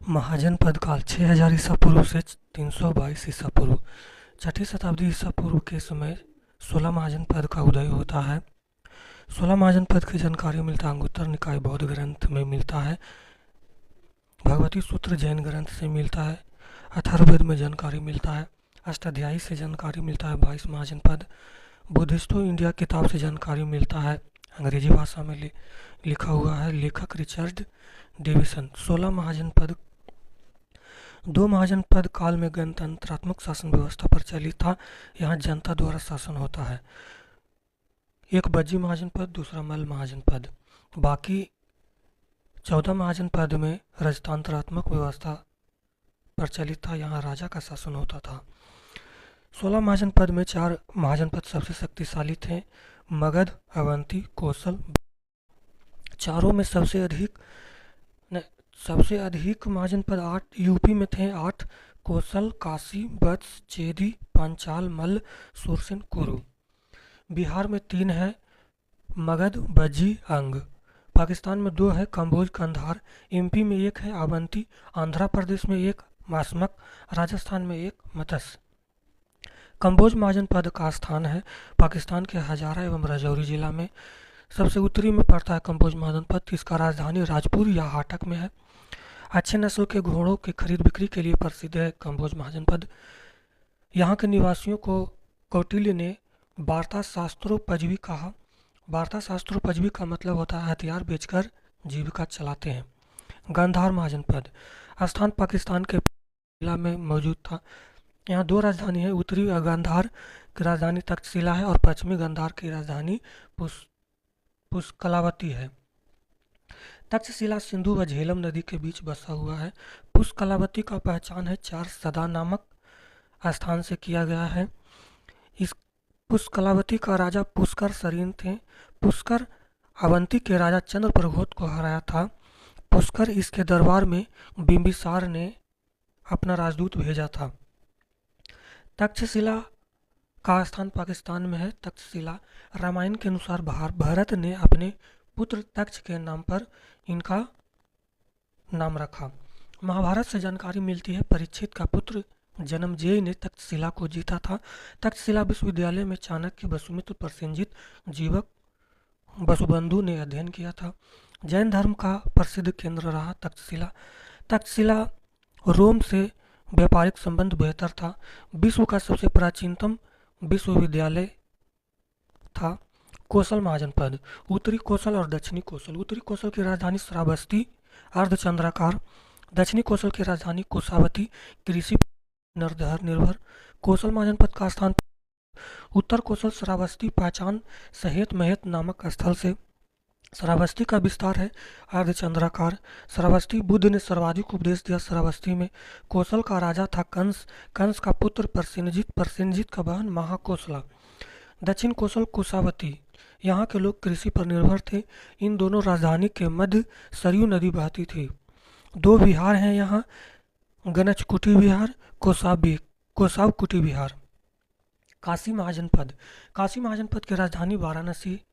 महाजनपद काल 6000 ईसा पूर्व से 322 ईसा पूर्व। छठी शताब्दी ईसा पूर्व के समय 16 महाजनपद का उदय होता है। 16 महाजनपद की जानकारी मिलता है अंगुत्तर निकाय बौद्ध ग्रंथ में मिलता है, भगवती सूत्र जैन ग्रंथ से मिलता है, अथर्ववेद में जानकारी मिलता है, अष्टाध्यायी से जानकारी मिलता है 22 महाजनपद, बुद्धिस्टो इंडिया किताब से जानकारी मिलता है, अंग्रेजी भाषा में लिखा हुआ है, लेखक रिचर्ड डेविसन। 16 महाजनपद। 2 महाजनपद काल में गणतंत्रात्मक शासन व्यवस्था प्रचलित था। यहाँ जनता द्वारा शासन होता है। एक बज्जी महाजनपद, दूसरा मल्ल महाजनपद। बाकी 14 महाजनपद में राजतंत्रात्मक व्यवस्था प्रचलित था। यहाँ राजा का शासन होता था। 16 महाजनपद में 4 महाजनपद सबसे शक्तिशाली थे, मगध, अवंती, कौशल। चारों में सबसे अधिक महाजनपद 8 यूपी में थे। 8 कौशल, काशी, वत्स, चेदी, पांचाल, मल्ल, सुरसेन, कुरु। बिहार में 3 है, मगध, बज्जी, अंग। पाकिस्तान में 2 है, कंबोज, कंधार। एमपी में 1 है, अवंती। आंध्र प्रदेश में 1, मासमक। राजस्थान में 1, मत्स्य। कंबोज महाजनपद का स्थान है पाकिस्तान के हजारा एवं राजौरी जिला में। सबसे उत्तरी में पड़ता है कंबोज महाजनपद। इसका राजधानी राजपुर या हाटक में है। अच्छे नस्ल के घोड़ों की खरीद बिक्री के लिए प्रसिद्ध है कंबोज महाजनपद। यहाँ के निवासियों को कौटिल्य ने वार्ता शास्त्रोपजीवी कहा। वार्ता शास्त्रोपजीवी का मतलब होता है हथियार बेचकर जीविका चलाते हैं। गांधार महाजनपद स्थान पाकिस्तान के जिला में मौजूद था। यहाँ 2 राजधानी है। उत्तरी गांधार की राजधानी तक्षशिला है और पश्चिमी गांधार की राजधानी पुष्कलावती है। तक्षशिला सिंधु व झेलम नदी के बीच बसा हुआ है। पुष्कलावती का पहचान है 4 सदा नामक स्थान से किया गया है। इस पुष्कलावती का राजा पुष्कर सरीन थे। पुष्कर अवंती के राजा चंद्रप्रघोत को हराया था। पुष्कर इसके दरबार में बिंबिसार ने अपना राजदूत भेजा था। तक्षशिला का स्थान पाकिस्तान में है। तक्षशिला रामायण के अनुसार भरत ने अपने पुत्र तक्ष के नाम पर इनका नाम रखा। महाभारत से जानकारी मिलती है परीक्षित का पुत्र जन्मेजय ने तक्षशिला को जीता था। तक्षशिला विश्वविद्यालय में चाणक्य, वसुमित्र, प्रसेनजित, जीवक, वसुबंधु ने अध्ययन किया था। जैन धर्म का प्रसिद्ध केंद्र रहा तक्षशिला। तक्षशिला रोम से व्यापारिक संबंध बेहतर था। विश्व का सबसे प्राचीनतम विश्वविद्यालय था। कौशल महाजनपद। उत्तरी कौशल और दक्षिणी कौशल। उत्तरी कौशल की राजधानी श्रावस्ती, अर्धचंद्राकार। दक्षिणी कौशल की राजधानी कुशावती, कृषि निर्भर। कौशल महाजनपद का स्थान उत्तर कौशल श्रावस्ती पहचान सहेत महेत नामक स्थल से। श्रावस्ती का विस्तार है अर्धचंद्राकार। श्रावस्ती बुद्ध ने सर्वाधिक उपदेश दिया श्रावस्ती में। कौशल का राजा था कंस। कंस का पुत्र प्रसेनजित, प्रसेनजित का बहन महाकौशला। दक्षिण कौशल कुशावती। यहाँ के लोग कृषि पर निर्भर थे। इन दोनों राजधानी के मध्य सरयू नदी बहती थी। 2 विहार हैं यहाँ, गणचकुटी विहार, कोसावकुटी विहार। काशी महाजनपद। काशी महाजनपद की राजधानी वाराणसी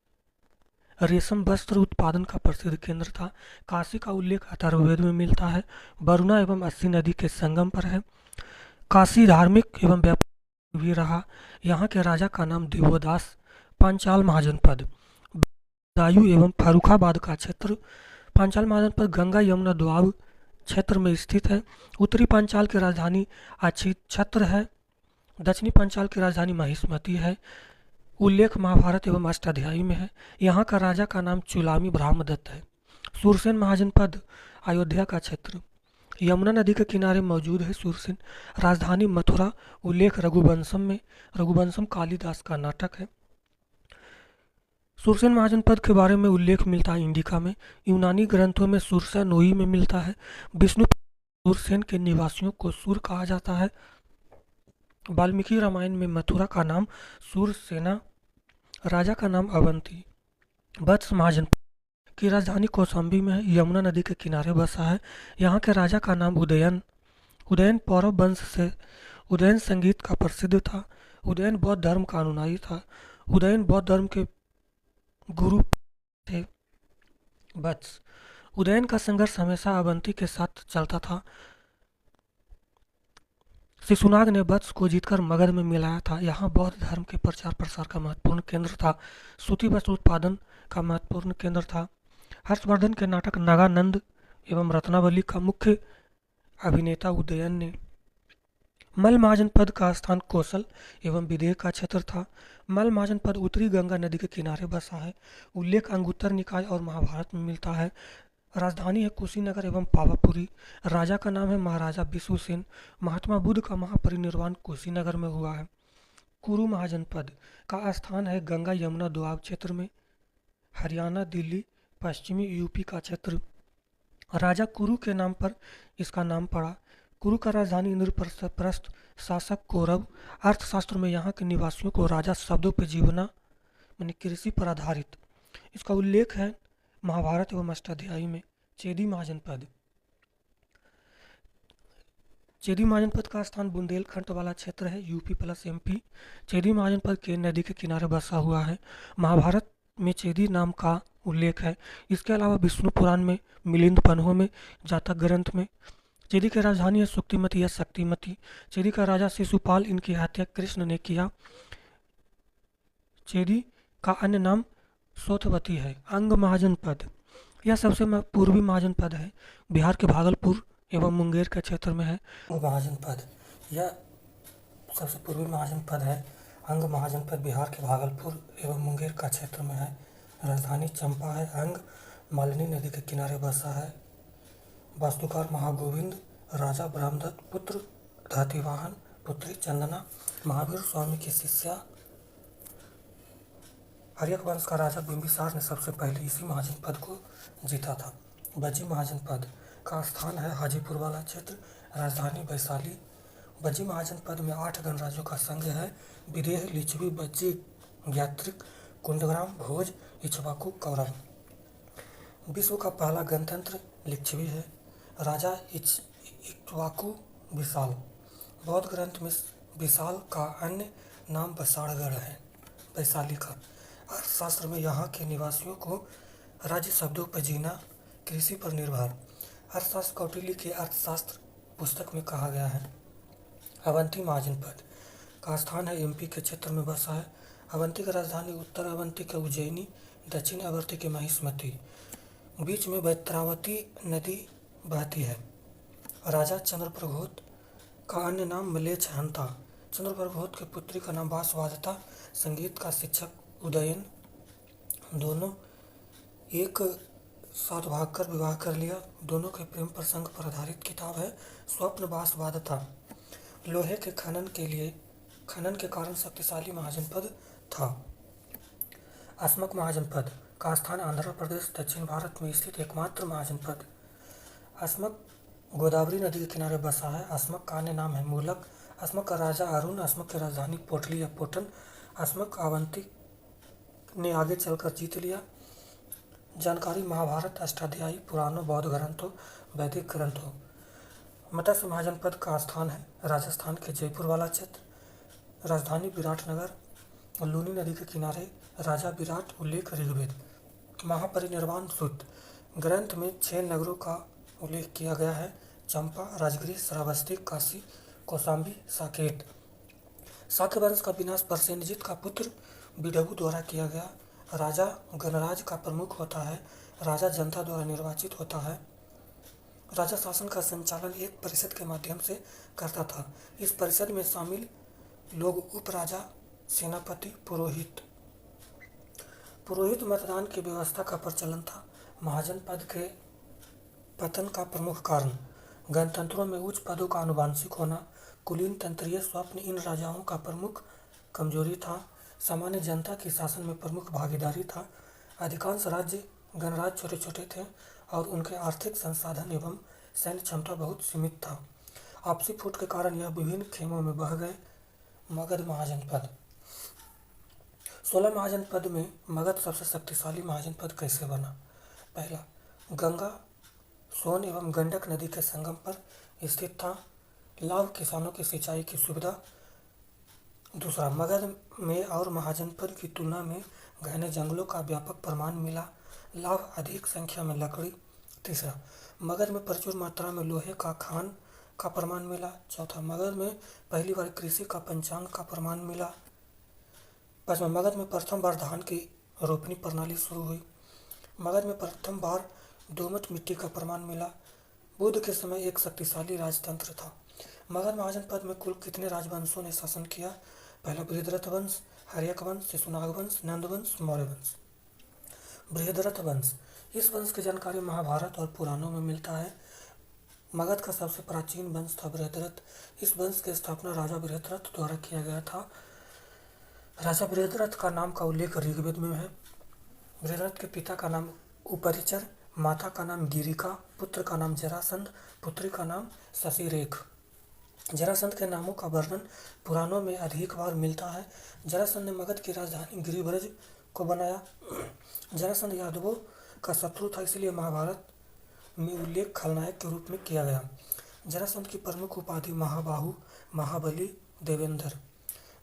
रेशम वस्त्र उत्पादन का प्रसिद्ध केंद्र था। काशी का उल्लेख अथर्ववेद में मिलता है। वरुणा एवं अस्सी नदी के संगम पर है। काशी धार्मिक एवं व्यापारिक भी रहा। यहाँ के राजा का नाम दिवोदास। पांचाल महाजनपद। दायूं एवं फर्रुखाबाद का क्षेत्र। पांचाल महाजनपद गंगा यमुना दोआब क्षेत्र में स्थित है। उत्तरी पांचाल की राजधानी अछिछत्र है। दक्षिणी पांचाल की राजधानी महिष्मती है। उल्लेख महाभारत एवं अष्टाध्यायी में है। यहाँ का राजा का नाम चुलामी ब्रह्मदत्त है। सुरसेन महाजनपद अयोध्या का क्षेत्र। यमुना नदी के किनारे मौजूद है सुरसेन। राजधानी मथुरा। उल्लेख रघुवंशम में। रघुवंशम कालिदास का नाटक है। सुरसेन महाजनपद के बारे में उल्लेख मिलता है इंडिका में। यूनानी ग्रंथों में सुरसा नोई में मिलता है। विष्णु सुरसेन के निवासियों को सुर कहा जाता है। वाल्मीकि रामायण में मथुरा का नाम सुरसेना, राजा का नाम अवंती। वत्स महाजनपद की राजधानी कौशाम्बी में है। यमुना नदी के किनारे बसा है। यहाँ के राजा का नाम उदयन। उदयन पौरव वंश से उदयन संगीत का प्रसिद्ध था। उदयन बौद्ध धर्म का अनुयायी था। उदयन बौद्ध धर्म के गुरु थे। वत्स उदयन का संघर्ष हमेशा अवंती के साथ चलता था। शिशुनाग ने वत्स को जीतकर मगध में मिलाया था। यहाँ बौद्ध धर्म के प्रचार प्रसार का महत्वपूर्ण केंद्र था। सूती वस्त्र उत्पादन का महत्वपूर्ण केंद्र था। हर्षवर्धन के नाटक नागानंद एवं रत्नावली का मुख्य अभिनेता उदयन ने। मल महाजनपद का स्थान कौशल एवं विदेह का क्षेत्र था। मल महाजनपद उत्तरी गंगा नदी के किनारे बसा है। उल्लेख अंगुत्तर निकाय और महाभारत में मिलता है। राजधानी है कुशीनगर एवं पावापुरी। राजा का नाम है महाराजा विशुसेन। महात्मा बुद्ध का महापरिनिर्वाण कुशीनगर में हुआ है। कुरु महाजनपद का स्थान है गंगा यमुना दोआब क्षेत्र में। हरियाणा, दिल्ली, पश्चिमी यूपी का क्षेत्र। राजा कुरु के नाम पर इसका नाम पड़ा। कुरु का राजधानी इंद्रप्रस्थ। शासक कौरव। अर्थशास्त्र में यहाँ के निवासियों को राजा शब्दों पर जीवना यानी कृषि पर आधारित। इसका उल्लेख है महाभारत एवं अष्टाध्यायी में। चेदी महाजनपद। चेदी महाजनपद का स्थान बुंदेलखंड वाला क्षेत्र है, यूपी प्लस एमपी। चेदी महाजनपद के नदी के किनारे बसा हुआ है। महाभारत में चेदी नाम का उल्लेख है। इसके अलावा विष्णु पुराण में, मिलिंद पन्हों में, जातक ग्रंथ में। चेदी की राजधानी है सुक्तिमती या शक्तिमती। चेदी का राजा शिशुपाल, इनकी हत्या कृष्ण ने किया। चेदी का अन्य नाम सोथवती है। अंग महाजनपद यह सबसे पूर्वी महाजनपद है। बिहार के भागलपुर एवं मुंगेर के क्षेत्र में है। महाजनपद यह सबसे पूर्वी महाजनपद है। अंग महाजनपद बिहार के भागलपुर एवं मुंगेर का क्षेत्र में है। राजधानी चंपा है। अंग मालिनी नदी के किनारे बसा है। वास्तुकार महागोविंद। राजा ब्रह्मदत्त, पुत्र धातिवाहन, पुत्री चंदना महावीर स्वामी की शिष्या। हर्यक वंश का राजा बिंबिसार ने सबसे पहले इसी महाजनपद को जीता था। बज्जी महाजनपद का स्थान है हाजीपुर वाला क्षेत्र। राजधानी वैशाली। बज्जी महाजनपद में 8 गणराज्यों का संघ है। विदेह, लिच्छवी, बज्जी, ज्ञात्रिक, कुंडग्राम, भोज, इक्ष्वाकु, कौरव। विश्व का पहला गणतंत्र लिच्छवी है। राजा इक्ष्वाकु विशाल। बौद्ध ग्रंथ में विशाल का अन्य नाम बसाड़गढ़ है, वैशाली का। अर्थशास्त्र में यहाँ के निवासियों को राज्य शब्दों पर जीना, कृषि पर निर्भर। अर्थशास्त्र कौटिल्य के अर्थशास्त्र पुस्तक में कहा गया है। अवंती महाजनपद का स्थान है एमपी के क्षेत्र में बसा है। अवंती की राजधानी उत्तर अवंती के उज्जैनी, दक्षिण अवंती के महिष्मती। बीच में बैत्रावती नदी बहती है। राजा चंद्रप्रभोत का अन्य नाम मलेच्छ हंता। चंद्रप्रभोत की पुत्री का नाम वासवादता। संगीत का शिक्षक उदयन। दोनों एक साथ भागकर विवाह कर लिया। दोनों के प्रेम प्रसंग पर आधारित किताब है स्वप्न वासवादता। लोहे के खनन के कारण शक्तिशाली महाजनपद था। अस्मक महाजनपद का स्थान आंध्र प्रदेश, दक्षिण भारत में स्थित एकमात्र महाजनपद। अस्मक गोदावरी नदी के किनारे बसा है। अस्मक का अन्य नाम है मूलक। अस्मक का राजा अरुण। अस्मक की राजधानी पोटली या पोटन। अस्मक अवंती ने आगे चलकर जीत लिया। जानकारी महाभारत, अष्टाध्यायी, पुराणों, बौद्ध ग्रंथों, वैदिक ग्रंथों। मत्स्य महाजनपद का स्थान है राजस्थान के जयपुर वाला क्षेत्र। राजधानी विराटनगर। लूनी नदी के किनारे। राजा विराट। उल्लेख ऋग्वेद। महापरिनिर्वाण सूक्त ग्रंथ में 6 नगरों का उल्लेख किया गया है। चंपा, राजगृह, श्रावस्ती, काशी, कौशाम्बी, साकेत। शाक्य वंश का विनाश परसेनजीत का पुत्र विदभु द्वारा किया गया। राजा गणराज्य का प्रमुख होता है। राजा जनता द्वारा निर्वाचित होता है। राजा शासन का संचालन एक परिषद के माध्यम से करता था। इस परिषद में शामिल लोग उपराजा, सेनापति, पुरोहित। पुरोहित मतदान की व्यवस्था का प्रचलन था। महाजनपद के पतन का प्रमुख कारण गणतंत्रों में उच्च पदों का आनुवंशिक होना, कुलीन तंत्रीय स्वप्न इन राजाओं का प्रमुख कमजोरी था। सामान्य जनता की शासन में प्रमुख भागीदारी था। अधिकांश राज्य गणराज्य छोटे छोटे थे और उनके आर्थिक संसाधन एवं सैन्य क्षमता बहुत सीमित था। आपसी फूट के कारण यह विभिन्न खेमों में बह गए। मगध महाजनपद। 16 महाजनपद में मगध सबसे शक्तिशाली महाजनपद कैसे बना? पहला, गंगा, सोन एवं गंडक नदी के संगम पर स्थित था। लाभ किसानों की सिंचाई की सुविधा। दूसरा, मगध में और महाजनपद की तुलना में घने जंगलों का व्यापक प्रमाण मिला। लाभ, अधिक संख्या में लकड़ी, तीसरा, मगध में प्रचुर मात्रा में लोहे का खान का प्रमाण मिला। चौथा, मगध में पहली बार कृषि का पंचांग का प्रमाण मिला। पाँचवा, मगध में प्रथम बार धान की रोपनी प्रणाली शुरू हुई। मगध में प्रथम बार दोमट मिट्टी का प्रमाण मिला। बुद्ध के समय एक शक्तिशाली राजतंत्र था। मगध महाजनपद में कुल कितने राजवंशों ने शासन किया? पहला, बृहद्रथ वंश, हर्यक वंश, शिशुनाग वंश, नंद वंश, मौर्य वंश। बृहद्रथ वंश, इस वंश की जानकारी महाभारत और पुराणों में मिलता है। मगध का सबसे प्राचीन वंश था बृहद्रथ। इस वंश की स्थापना राजा बृहद्रथ द्वारा किया गया था। राजा बृहद्रथ का नाम का उल्लेख ऋग्वेद में है। बृहद्रथ के पिता का नाम उपरिचर, माता का नाम गिरिका, पुत्र का नाम जरासंध, पुत्री का नाम शशिरेख। जरासंध के नामों का वर्णन पुराणों में अधिक बार मिलता है। जरासंध ने मगध की राजधानी गिरिब्रज को बनाया। जरासंध यादवों का शत्रु था, इसलिए महाभारत में उल्लेख खलनायक के रूप में किया गया। जरासंध की प्रमुख उपाधि महाबाहु, महाबली, देवेंद्र।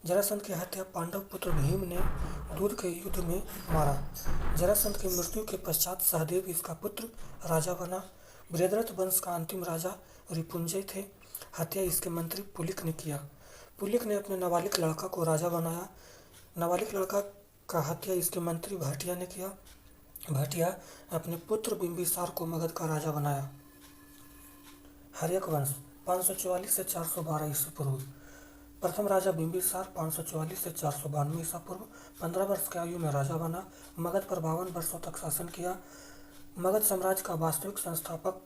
जरासंध की हत्या पांडव पुत्र भीम ने दूध के युद्ध में मारा। जरासंध की मृत्यु के पश्चात सहदेव इसका पुत्र राजा बना। बृहद्रथ वंश का अंतिम राजा रिपुंजय थे। हत्या इसके मंत्री पुलिक ने किया। पुलिक ने अपने नाबालिग लड़का को राजा बनाया। नाबालिग लड़का का हत्या इसके मंत्री भाटिया ने किया। भाटिया अपने पुत्र बिंबिसार को मगध का राजा बनाया। हर्यक वंश 544 से 412 ईसा पूर्व। प्रथम राजा बिंबिसार 544 से 492 ईसा पूर्व 15 वर्ष की आयु में राजा बना। मगध पर 52 वर्षों तक शासन किया। मगध साम्राज्य का वास्तविक संस्थापक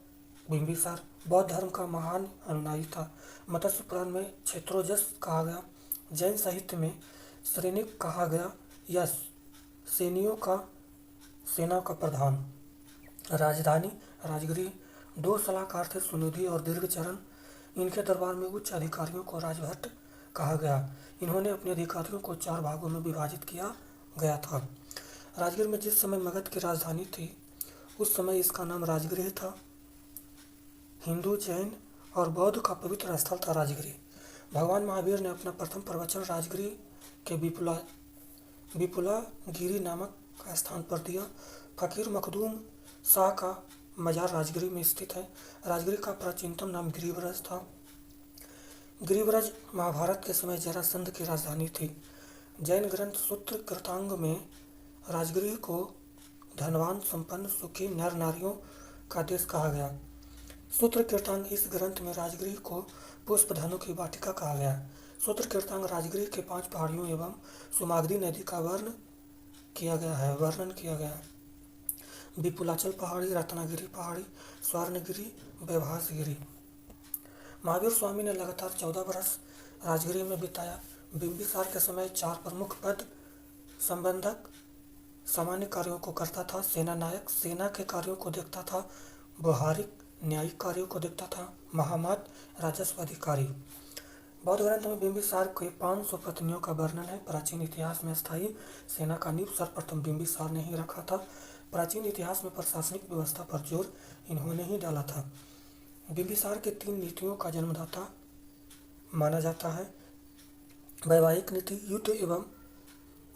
बिंबिसार बौद्ध धर्म का महान अनुयायी था। मत्स्य पुराण में क्षेत्रोजस कहा गया। जैन साहित्य में सैनिक कहा गया या सैनियों का सेना का प्रधान। राजधानी राजगृह। दो सलाहकार थे, सुनिधि और दीर्घचरण। इनके दरबार में उच्च अधिकारियों को राजभट कहा गया। इन्होंने अपने अधिकारियों को 4 भागों में विभाजित किया गया था। राजगीर में जिस समय मगध की राजधानी थी उस समय इसका नाम राजगृह था। हिंदू, जैन और बौद्ध का पवित्र स्थल था राजगृह। भगवान महावीर ने अपना प्रथम प्रवचन राजगृह के विपुला गिरी नामक स्थान पर दिया। फकीर मखदूम शाह का मजार राजगृह में स्थित है। राजगृह का प्राचीनतम नाम गिरिब्रज था। गिरिब्रज महाभारत के समय जरासंध की राजधानी थी। जैन ग्रंथ सूत्र कृतांग में राजगृह को धनवान, संपन्न, सुखी नर नारियों का देश कहा गया। सूत्र कृतांग इस ग्रंथ में राजगृह को पुष्पधनु की वाटिका कहा गया। सूत्र कृतांग राजगृह के 5 पहाड़ियों एवं सुमागधी नदी का वर्णन किया गया है। विपुलाचल पहाड़ी, रत्नागिरी पहाड़ी, स्वर्णगिरी, वैभासगिरी। महावीर स्वामी ने लगातार 14 वर्ष राजगृह में बिताया। बिंबिसार के समय 4 प्रमुख पद संबंधक सामान्य कार्यों को करता था। सेना नायक सेना के कार्यों को देखता था। व्यवहारिक न्यायिक कार्यों को देखता था। महामात राजस्व अधिकारी। बौद्ध ग्रंथ में बिंबिसार के 500 पत्नियों का वर्णन है। प्राचीन इतिहास में स्थायी सेना का नींव सर्वप्रथम बिंबिसार ने ही रखा था। प्राचीन इतिहास में प्रशासनिक व्यवस्था पर जोर इन्होंने ही डाला था। बिंबिसार के 3 नीतियों का जन्मदाता माना जाता है। वैवाहिक नीति, युद्ध एवं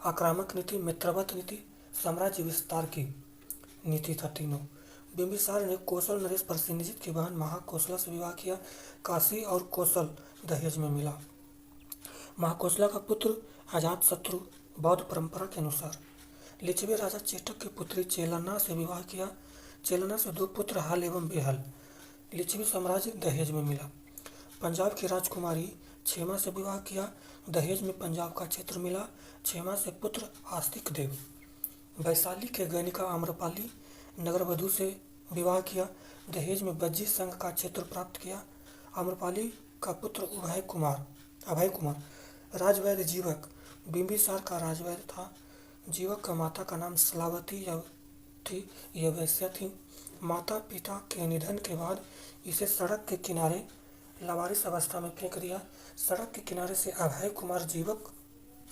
आक्रामक नीति, मित्रवत नीति, साम्राज्य विस्तार की नीति था तीनों। बिंबिसार ने कौशल नरेश परसेनजीत की बहन महाकौशला से विवाह किया। काशी और कौशल दहेज में मिला। महाकौशला का पुत्र अजातशत्रु बौद्ध परंपरा के अनुसार। लिच्छवी राजा चेटक की पुत्री चेलना से विवाह किया। चेलना से 2 पुत्र हल एवं बेहल। लिच्छवी साम्राज्य दहेज में मिला। पंजाब की राजकुमारी क्षेमा से विवाह किया। दहेज में पंजाब का क्षेत्र मिला। क्षेमा से पुत्र आस्तिक देव। वैशाली के गैनिका आम्रपाली नगरवधु से विवाह किया। दहेज में बज्जी संघ का क्षेत्र प्राप्त किया। आम्रपाली का पुत्र अभय कुमार। राजवैद्य जीवक बिंबिसार का राजवैद्य था। जीवक का माता का नाम सलावती थी। यह वैश्या थी। माता पिता के निधन के बाद इसे सड़क के किनारे लावारिस अवस्था में फेंक दिया। सड़क के किनारे से अभय कुमार जीवक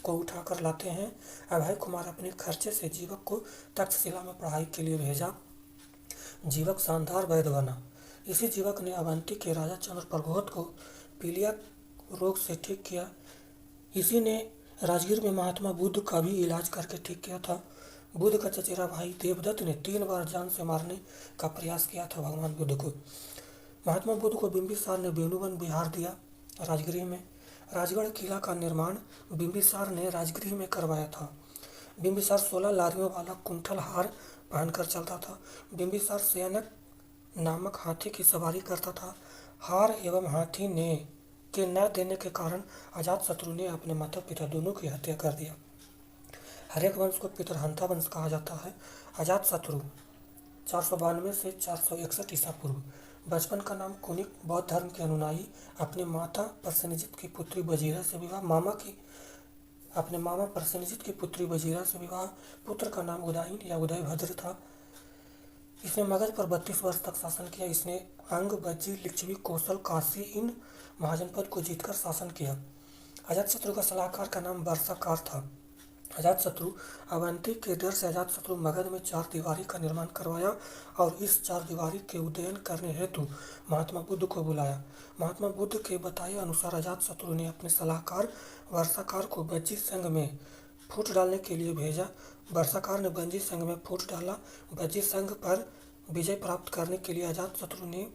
को उठाकर लाते हैं। अभय कुमार अपने खर्चे से जीवक को तक्षशिला में पढ़ाई के लिए भेजा। जीवक शानदार वैद्य बना। इसी जीवक ने अवंती के राजा चंद्र प्रबोध को पीलिया रोग से ठीक किया। इसी ने राजगीर में महात्मा बुद्ध का भी इलाज करके ठीक किया था। बुद्ध का चचेरा भाई देवदत्त ने 3 बार जान से मारने का प्रयास किया था भगवान बुद्ध को। महात्मा बुद्ध को बिंबिसार ने बेणुवन बिहार दिया। राजगृह में राजगढ़ किला का निर्माण बिंबिसार ने राजगृह में करवाया था। बिंबिसार 16 लारियों वाला कुंठल हार पहनकर चलता था। बिंबिसार शयनक नामक हाथी की सवारी करता था। हार एवं हाथी ने के न देने के कारण अजातशत्रु ने अपने माता पिता दोनों की हत्या कर दिया। हरेक वंश को पितरहंता वंश कहा जाता है। अजातशत्रु 492 से 461 ईसा पूर्व। बचपन का नाम कुनिक। बौद्ध धर्म के अनुयायी अपनी माता प्रसेनजित की पुत्री वजीरा से विवाह। अपने मामा प्रसेनजित की पुत्री वजीरा से विवाह। पुत्र का नाम उदयन या उदयभद्र था। इसने मगध पर 32 वर्ष तक शासन किया। इसने अंग, बज्जी, लिच्छवी, कौशल, काशी इन महाजनपद को जीतकर शासन किया। अजातशत्रु का सलाहकार का नाम वर्षाकार था। अजातशत्रु अवंती के डर से अजातशत्रु मगध में 4 दीवारी का निर्माण करवाया और इस 4 दीवारी के उद्ययन करने हेतु महात्मा बुद्ध को बुलाया। महात्मा बुद्ध के बताए अनुसार अजातशत्रु ने अपने सलाहकार वर्षाकार को बज्जी संघ में फूट डालने के लिए भेजा। वर्षाकार ने बज्जी संघ में फूट डाला। बज्जी संघ पर विजय प्राप्त करने के लिए अजातशत्रु ने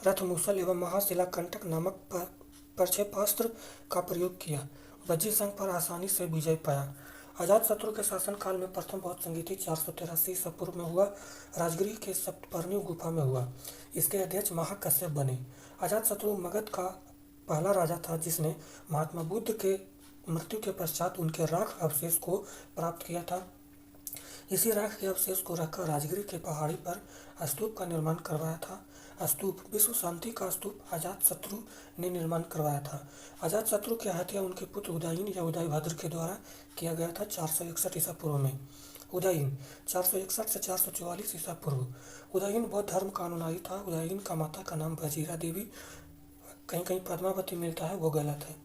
रथमूसल एवं महाशिला कंटक नामक प्रक्षेपास्त्र का प्रयोग किया। बज्जी संघ पर आसानी से विजय पाया। अजातशत्रु के शासनकाल में प्रथम बौद्ध संगीति 483 ईसा पूर्व में हुआ। राजगृह के सप्तपर्णी गुफा में हुआ। इसके अध्यक्ष महाकश्यप बने। अजातशत्रु मगध का पहला राजा था जिसने महात्मा बुद्ध के मृत्यु के पश्चात उनके राख अवशेष को प्राप्त किया था। इसी राख के अवशेष को रखकर राजगृह के पहाड़ी पर स्तूप का निर्माण करवाया था। स्तूप विश्व शांति का स्तूप अजातशत्रु ने निर्माण करवाया था। अजातशत्रु की हत्या उनके पुत्र उदयन या उदयभद्र के द्वारा किया गया था 461 ईसा पूर्व में। उदयन 461 से 444 ईसा पूर्व। उदयन बौद्ध धर्म का अनुयायी था। उदयन का माता का नाम वजीरा देवी, कहीं कहीं पद्मावती मिलता है, वो गलत है।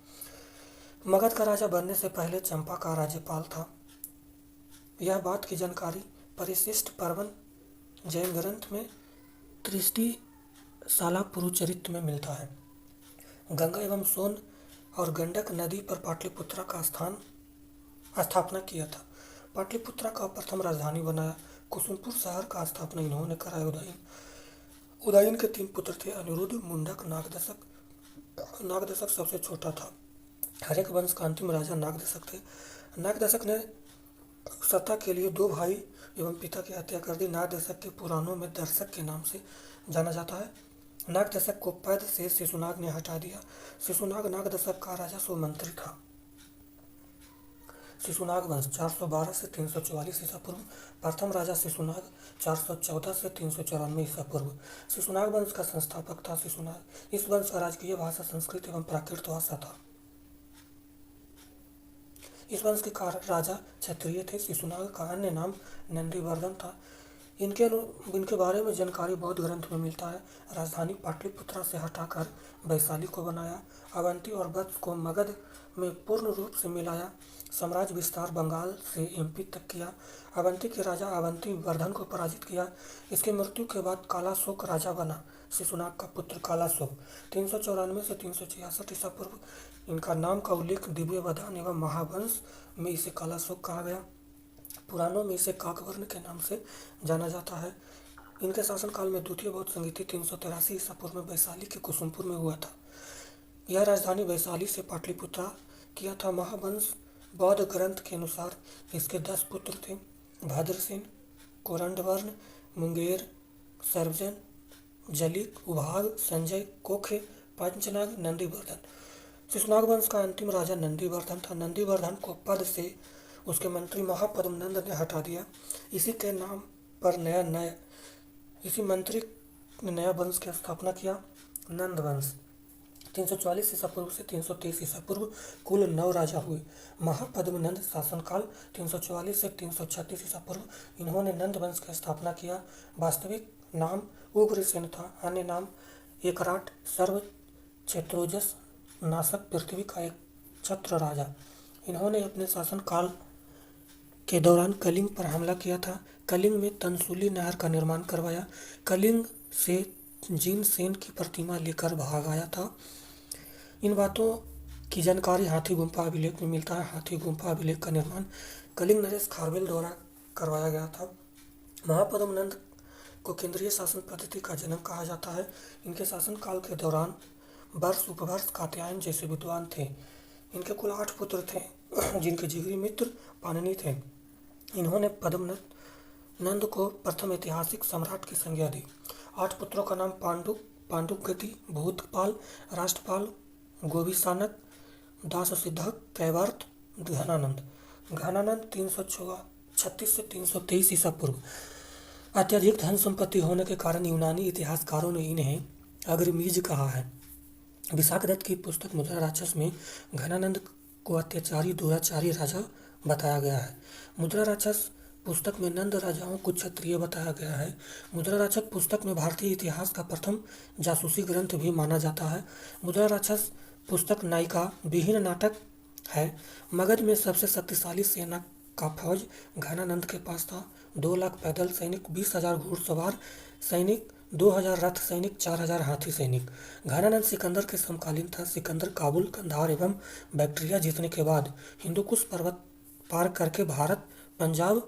मगध का राजा बनने से पहले चंपा का राज्यपाल था। यह बात की जानकारी परिशिष्ट पर्वन जैन ग्रंथ में त्रिष्टि शाला पुरुचरित्र में मिलता है। गंगा एवं सोन और गंडक नदी पर पाटलिपुत्रा का स्थापना किया था। पाटलिपुत्रा का प्रथम राजधानी बनाया। कुसुमपुर शहर का स्थापना इन्होंने कराया। उदयन के 3 पुत्र थे, अनिरुद्ध, मुंडक, नागदशक। नागदशक सबसे छोटा था। हरेक वंश का अंतिम राजा नागदशक थे। नागदशक ने सत्ता के लिए 2 भाई एवं पिता की हत्या कर दी। नागदशक के पुराणों में दर्शक के नाम से जाना जाता है। नागदशक को पद से शिशुनाग ने हटा दिया। शिशुनाग नागदशक का राजस्व मंत्री था। शिशुनाग वंश 412 से 344 ईसा पूर्व। प्रथम राजा शिशुनाग 414 से 394 ईसा पूर्व। शिशुनाग वंश का संस्थापक था शिशुनाग। इस वंश का राजकीय भाषा संस्कृत एवं प्राकृत भाषा था। इस वंश के राजा क्षत्रिय थे। शिशुनाग का अन्य नाम नंदीवर्धन था। इनके बारे में जानकारी बौद्ध ग्रंथ में मिलता है। राजधानी पाटलिपुत्रा से हटाकर वैशाली को बनाया। अवंती और वत्स को मगध में पूर्ण रूप से मिलाया। साम्राज्य विस्तार बंगाल से एमपी तक किया। अवंती के राजा अवंती वर्धन को पराजित किया। इसकी मृत्यु के बाद कालाशोक राजा बना। शिशुनाग का पुत्र कालाशोक 394 से 366 ईसा पूर्व। इनका नाम का उल्लेख दिव्य वधान एवं महावंश में इसे कालाशोक कहा गया। पुराणों में इसे काकवर्ण के नाम से जाना जाता है। इनके शासनकाल में द्वितीय बौद्ध संगीति 383 ईसा पूर्व में वैशाली के कुसुमपुर में हुआ था। यह राजधानी वैशाली से पाटलिपुत्रा किया था। महावंश बौद्ध ग्रंथ के अनुसार इसके 10 पुत्र थे। भद्रसेन, कोरंडवर्ण, मुंगेर, सर्वजन, जलिक, उभाग, संजय, कोखे, पंचनाग, नंदीवर्धन। शिशुनाग वंश का अंतिम राजा नंदीवर्धन था। नंदीवर्धन को पद से उसके मंत्री महापद्मनंद ने हटा दिया। इसी के नाम पर इसी मंत्री ने नया वंश की स्थापना किया, नंद वंश। 344 ईसा पूर्व से 323 ईसा पूर्व कुल 9 राजा हुए। महापद्मनंद शासनकाल 344 से 336 ईसा पूर्व। इन्होंने नंद वंश की स्थापना किया। वास्तविक नाम उग्रसेन था। अन्य नाम एकराट, सर्व, क्षेत्रोजस, नाशक, पृथ्वी का एक छत्र राजा। इन्होंने अपने शासनकाल के दौरान कलिंग पर हमला किया था। कलिंग में तनसूली नहर का निर्माण करवाया। कलिंग से जिनसेन की प्रतिमा लेकर भाग आया था। इन बातों की जानकारी हाथी गुम्फा अभिलेख में मिलता है। हाथी गुम्फा अभिलेख का निर्माण कलिंग नरेश खारवेल द्वारा करवाया गया था। महापद्म नंद को केंद्रीय शासन पद्धति का जनक कहा जाता है। इनके शासनकाल के दौरान वर्ष, उपवर्ष, कात्यायन जैसे विद्वान थे। इनके कुल 8 पुत्र थे जिनके जिगरी मित्र पाणिनि थे। इन्होंने पद्म नंद को प्रथम ऐतिहासिक सम्राट की संज्ञा दी। 8 पुत्रों का नाम पांडुगति, भूतपाल, राष्ट्रपाल, गोविसानक, दाससिद्धक, कैवर्त, घनानंद। घनानंद 336 से 323 ईसा पूर्व। अत्यधिक धन संपत्ति होने के कारण यूनानी इतिहासकारों ने इन्हें अग्रमीज कहा है। विशाखदत्त की पुस्तक मुद्रा राक्षस में घनानंद को अत्याचारी, दुराचारी राजा बताया गया है। मुद्रा राक्षस पुस्तक में नंद राजाओं को क्षत्रिय बताया गया है। मुद्रा राक्षस पुस्तक में भारतीय इतिहास का प्रथम जासूसी ग्रंथ भी माना जाता है। मुद्रा राक्षस पुस्तक नायिका विहीन नाटक है। मगध में सबसे शक्तिशाली सेना का फौज घनानंद के पास था। 2 लाख पैदल सैनिक, 20,000 घुड़सवार सैनिक, 2,000 रथ सैनिक, 4,000 हाथी सैनिक। घनानंद सिकंदर के समकालीन था। सिकंदर काबुल, कंधार एवं बैक्ट्रिया जीतने के बाद हिंदुकुश पर्वत पार करके भारत पंजाब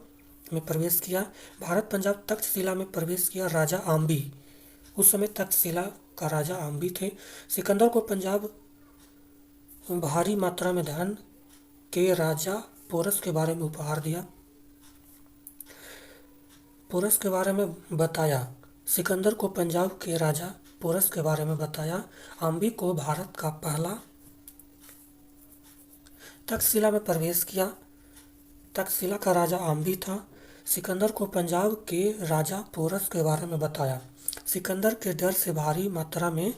में प्रवेश किया। भारत पंजाब तक्षशिला में प्रवेश किया। राजा आम्बी, उस समय तक्षशिला का राजा आम्बी थे। सिकंदर को पंजाब भारी मात्रा में धन के राजा पोरस के बारे में उपहार दिया। पोरस के बारे में बताया। सिकंदर को पंजाब के राजा पोरस के बारे में बताया। आम्बी को भारत का पहला तक्षशिला में प्रवेश किया। तक्षशिला का राजा आम्बी था। सिकंदर को पंजाब के राजा पोरस के बारे में बताया। सिकंदर के डर से भारी मात्रा में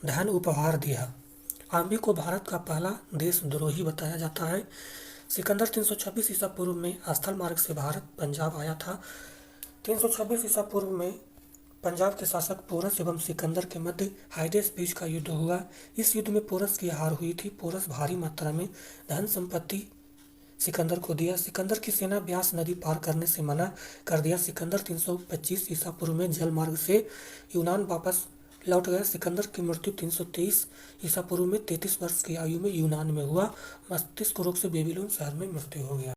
धन उपहार दिया। आम्बी को भारत का पहला देशद्रोही बताया जाता है। सिकंदर 326 ईसा पूर्व में स्थल मार्ग से भारत पंजाब आया था। 326 ईसा पूर्व में पंजाब के शासक पोरस एवं सिकंदर के मध्य हाइडेस बीच का युद्ध हुआ। इस युद्ध में पोरस की हार हुई थी। पोरस भारी मात्रा में धन संपत्ति सिकंदर को दिया। सिकंदर की सेना ब्यास नदी पार करने से मना कर दिया। सिकंदर 325 ईसा पूर्व में जल मार्ग से यूनान वापस लौट गया। सिकंदर की मृत्यु 323 ईसा पूर्व में 33 वर्ष की आयु में यूनान में हुआ। मस्तिष्क रोग से बेबीलोन शहर में मृत्यु हो गया।